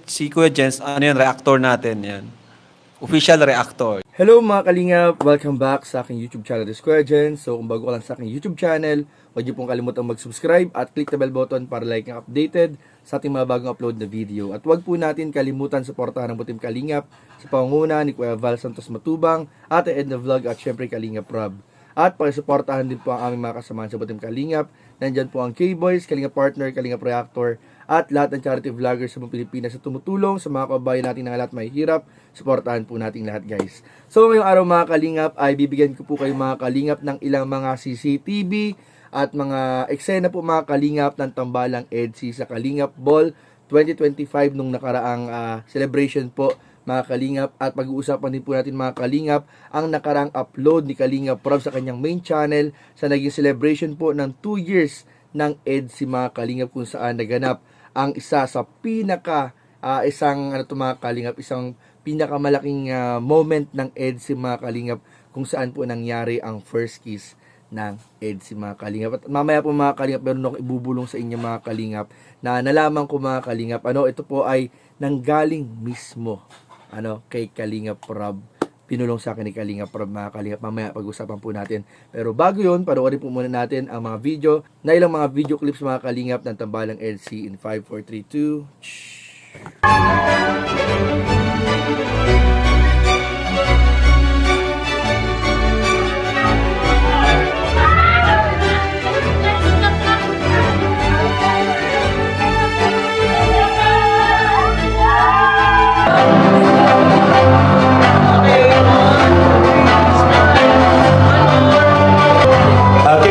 si Kuya Jens, ano yun, reactor natin yan. Official reactor. Hello mga kalingap! Welcome back sa aking YouTube channel, The Square Gen. So kung bago ka lang sa aking YouTube channel, huwag niyo pong kalimutang mag-subscribe at click the bell button para like and updated sa ating mga bagong upload na video. At huwag po natin kalimutan suportahan ang Butim Kalingap sa pangunguna ni Kuya Val Santos Matubang, Ate Edna Vlog at syempre Kalingap Rob. At pakisuportahan din po ang aming mga kasamahan sa Butim Kalingap. Nandyan po ang K-Boys, Kalingap Partner, Kalingap Reactor, at lahat ng charity vloggers sa Pilipinas na tumutulong sa mga kababayan natin na lahat may hirap. Suportahan po natin lahat, guys. So ngayong araw mga kalingap ay bibigyan ko po kayo mga kalingap ng ilang mga CCTV at mga eksena po mga kalingap ng tambalang EDSI sa Kalingap Ball 2025 nung nakaraang celebration po mga kalingap. At pag-uusapan din po natin mga kalingap ang nakaraang upload ni Kalingap Rob sa kanyang main channel sa naging celebration po ng 2 years ng EDSI mga kalingap, kung saan naganap ang isa sa isang pinakamalaking moment ng EDSI mga kalingap, kung saan po nangyari ang first kiss ng EDSI mga kalingap. At mamaya po mga kalingap, meron akong ibubulong sa inyo mga kalingap na nalaman ko mga kalingap, ito po ay nanggaling mismo kay Kalingap Rob. Pinulong sa akin ni Kalingap Rob mga kalingap. Mamaya pag-usapan po natin. Pero bago yun, panoorin po muna natin ang mga video, na ilang mga video clips mga kalingap ng tambalang EDSI in 5, 4, 3, 2.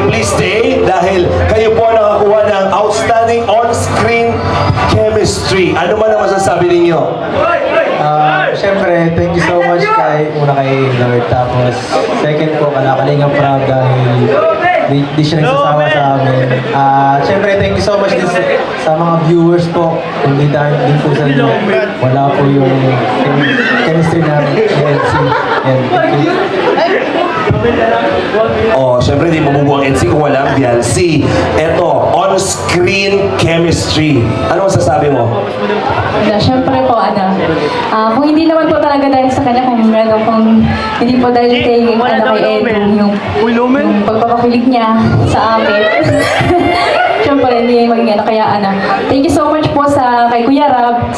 Please stay dahil kayo po nakakuha ng outstanding on-screen chemistry. Ano man ang masasabi ninyo? Siyempre, thank you so much kay Lord. Tapos, second po, Kalingap Rob dahil di siya nagsasama sa amin. Siyempre, thank you so much din sa mga viewers po. Hindi dahil din po sa inyo, wala po yung chemistry namin. Siyempre di mabubuang NC kung walang Biancy. Eto, on-screen chemistry. Ano masasabi mo? Siyempre po, kung hindi naman po talaga dahil sa kanya, kung hindi po dahil kay Edu, yung pagpapakilig niya sa amin. Siyempre, hindi maging kaya thank you so much po kay Kuya Rob,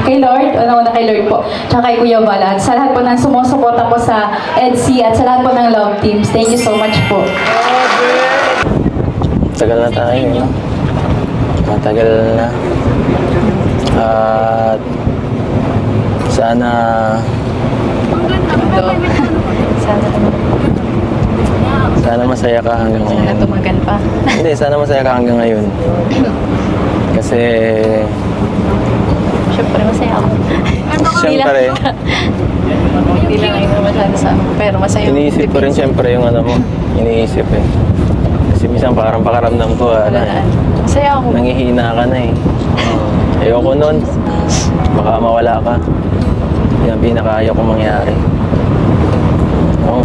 kay Lord, kay Lord po, tsaka kay Kuya Val, at sa lahat po ng sumusuporta po sa EDSI at sa lahat po ng love teams. Thank you so much po. Tagal na tayo, matagal na. At sana masaya ka hanggang ngayon. Sana tumagal pa. Hindi, sana masaya ka hanggang ngayon. Kasi Siyempre, masaya ako. siyempre, Hindi lang ngayon masyado sa pero masaya. iniisip ko rin siyempre yung mo. Iniisip eh. Kasi minsan parang pakaramdam ko, Masaya ako. nangihina ka na eh. Ayoko nun. Baka mawala ka. Yan ang pinakaayaw kong mangyari. Oo.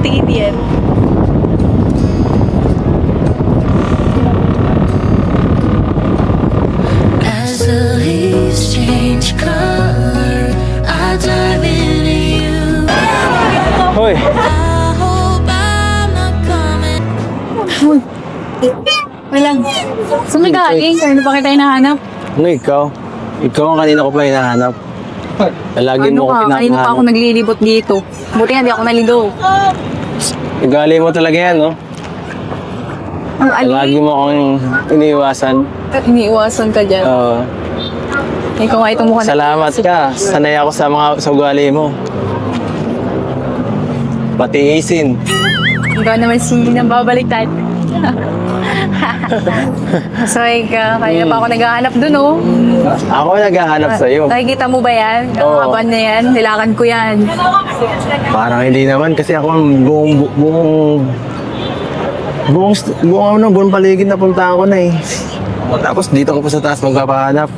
Tingin yan. As the leaves change color, I dive into you. Hoy! I hope I'm not coming. Walang. Saan ka galing? Kaya pa kita hinahanap? Ano ikaw? Ikaw ang kanina ko pa hinahanap. Lagi mo ko Kanina pa ako pinahanap. naglilibot dito. Buti nga di ako naligaw. Ugali mo talaga yan, no? Lagi mo akong iniiwasan. Iniiwasan ka dyan. Oo. Ikaw nga itong mukha na. Salamat ka. Sanay ako sa ugali mo. Patiisin. Ikaw naman nang babalik tayo. Sorry ka. Kaya pa ako naghahanap dun, oh. Ako naghahanap sa'yo. Nakikita mo ba yan? Ang Oo. haba na yan. Nilakan ko yan. Parang hindi naman kasi ako buong paligid na punta ko na eh. Tapos dito ko pa sa taas magpapahanap.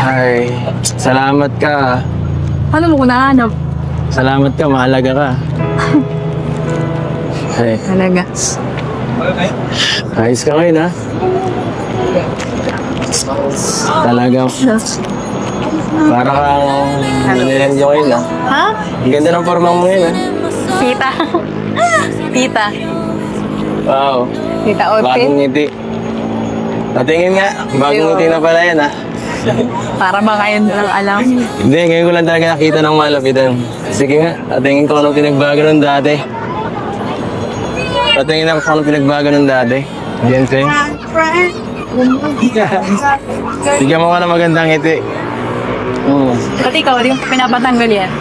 Ay, salamat ka. Ano mo ko nahanap? Salamat ka, mahalaga ka. Ay, Talaga. ayos ka ngayon, ha? Talaga. Para kang manilendyo ngayon, ha? Ha? Ang ganda ng forma mo ngayon, ha? Tita. Tita. Wow. Tita Bagong ngiti. Patingin nga, bagong ngiti na pala yan, ha? Para ba kayo lang alam? Hindi, ngayon ko lang talaga nakita ng malapitan. Sige nga, patingin ko anong pinagbago ng dati. Patingin ako kung anong pinagbago ng dati. Diyan sa'yo. Bigyan mo ka ng magandang ngiti. Dapat ikaw, di mo pinapatanggal yan.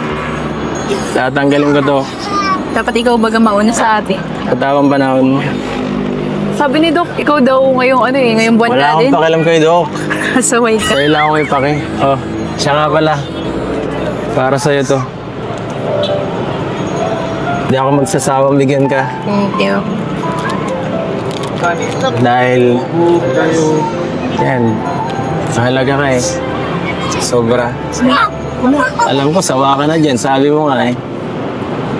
Tatanggalin ko to. Dapat ikaw baga mauna sa atin. Katawang panahon mo. Sabi ni Doc, ikaw daw ngayong ngayong buwan Wala akong natin. pakialam kayo, Dok. Kasaway ka. Sa'yo lang ako may paki. Oh, siya nga pala. Para sa'yo to. Hindi ako magsasawang bigyan ka. Thank you. Dahil, yan, mahalaga ka eh. Sobra. Alam ko, sawa ka na dyan. Sabi mo nga eh.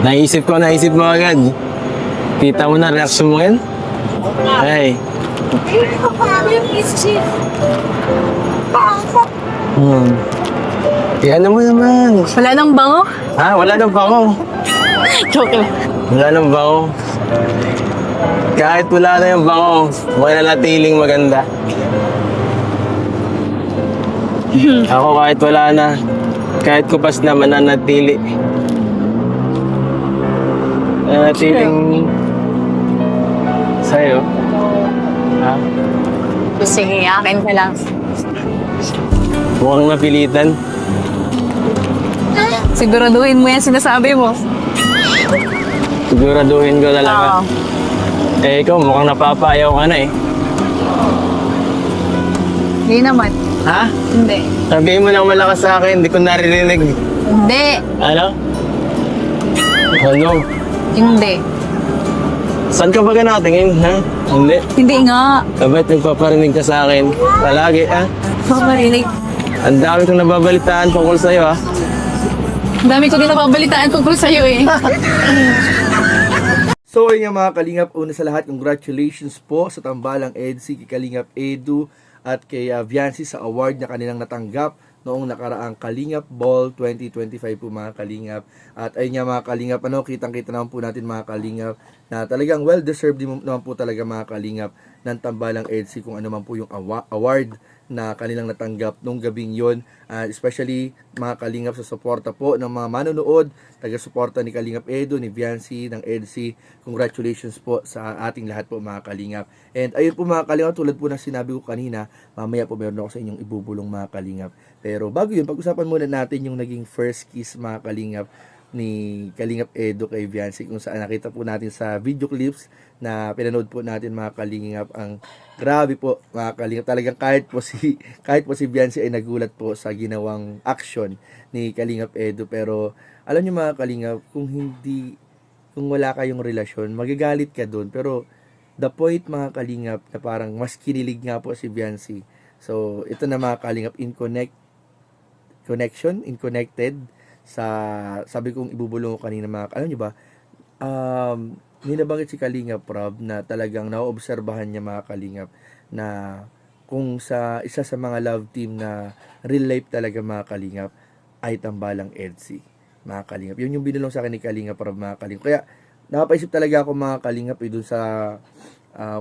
Naisip mo agad. Kita mo na reaction mo yan? Ay. Yan mo naman. Wala nang bango? Ha? Wala nang bango. Joke lang. Wala nang bango. Kahit wala na yung bango, mananatiling maganda. Ako kahit wala na, kahit kupas na, mananatili. Mananatiling sa'yo. Ha? Sige, akin ka lang. Mukhang napilitan. Siguraduhin mo yan sinasabi mo. Siguraduhin ko talaga. Oo. Eh, ikaw mukhang napapayaw ka na eh. Hindi naman. Ha? Hindi. Sabihin mo lang malakas sa akin, hindi ko naririnig. Hindi. Ano? Ano? Hindi. Saan ka ba nakatingin, ha? Hindi. Hindi nga. Ba't nagpaparinig ka sa akin? Palagi, ha? Paparinig. Ang dami kong nababalitaan tungkol sa'yo, ha? Ang dami ko din napabalitaan tungkol sa'yo eh. So ayun nga mga Kalingap, una sa lahat, congratulations po sa tambalang EDSI kay Kalingap Edu at kay Viancy sa award na kanilang natanggap noong nakaraang Kalingap Ball 2025 po mga Kalingap. At ayun nga mga Kalingap, kitang-kita naman po natin mga Kalingap na talagang well-deserved din naman po talaga mga Kalingap ng tambalang EDSI kung ano man po yung award na kanilang natanggap nung gabing yon, especially mga Kalingap sa suporta po ng mga manonood, taga-suporta ni Kalingap Edu, ni Viancy, ng EDSI. Congratulations po sa ating lahat po mga Kalingap. And ayun po mga Kalingap, tulad po ng sinabi ko kanina, mamaya po meron ako sa inyong ibubulong mga Kalingap. Pero bago yun, pag-usapan muna natin yung naging first kiss mga Kalingap ni Kalingap Edu kay Viancy, kung saan nakita po natin sa video clips na pinanood po natin mga Kalingap. Ang grabe po mga Kalingap, talagang kahit po si Viancy ay nagulat po sa ginawang action ni Kalingap Edu. Pero alam niyo mga Kalingap, kung wala kayong relasyon, magagalit ka doon. Pero the point mga Kalingap na parang mas kinilig nga po si Viancy. So ito na mga Kalingap, connected sa sabi kong ibubulong ko kanina mga, alam niyo ba, ninabanggit si Kalingap Rob na talagang naoobserbahan niya mga Kalingap na kung sa isa sa mga love team na real life talaga mga Kalingap ay tambalang EDSI mga Kalingap. Yun yung binulong sa akin ni Kalingap Rob mga Kalingap. Kaya napaisip talaga ako mga Kalingap dun sa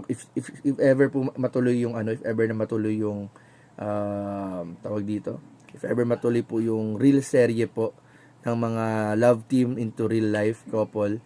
if ever po matuloy yung if ever na matuloy yung tawag dito, if ever matuloy po yung real serye po ng mga love team into real life couple,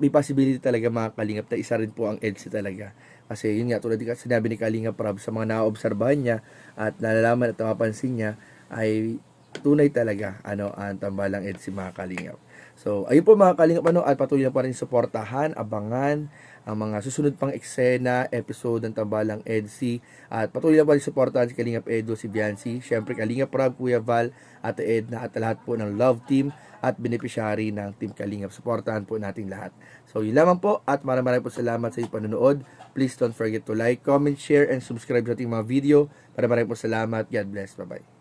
may possibility talaga mga Kalingap na isa rin po ang EDSI talaga. Kasi yun nga, tulad ng sinabi ni Kalingap Rob, sa mga naobserbahan niya at nalalaman at napapansin niya, ay tunay talaga ang tambalang EDSI mga Kalingap. So ayun po mga Kalingap, at patuloy na pa rin suportahan, abangan ang mga susunod pang eksena, episode ng tambalang EDSI, at patuloy na pa rin suportahan si Kalingap Edu, si Viancy, syempre Kalingap Rob, Kuya Val, Ate Edna, at lahat po ng love team at beneficiary ng Team Kalingap. Suportahan po natin lahat. So yun lamang po, at maraming po salamat sa inyong panonood. Please don't forget to like, comment, share, and subscribe sa ating mga video. Maraming po salamat. God bless. Bye-bye.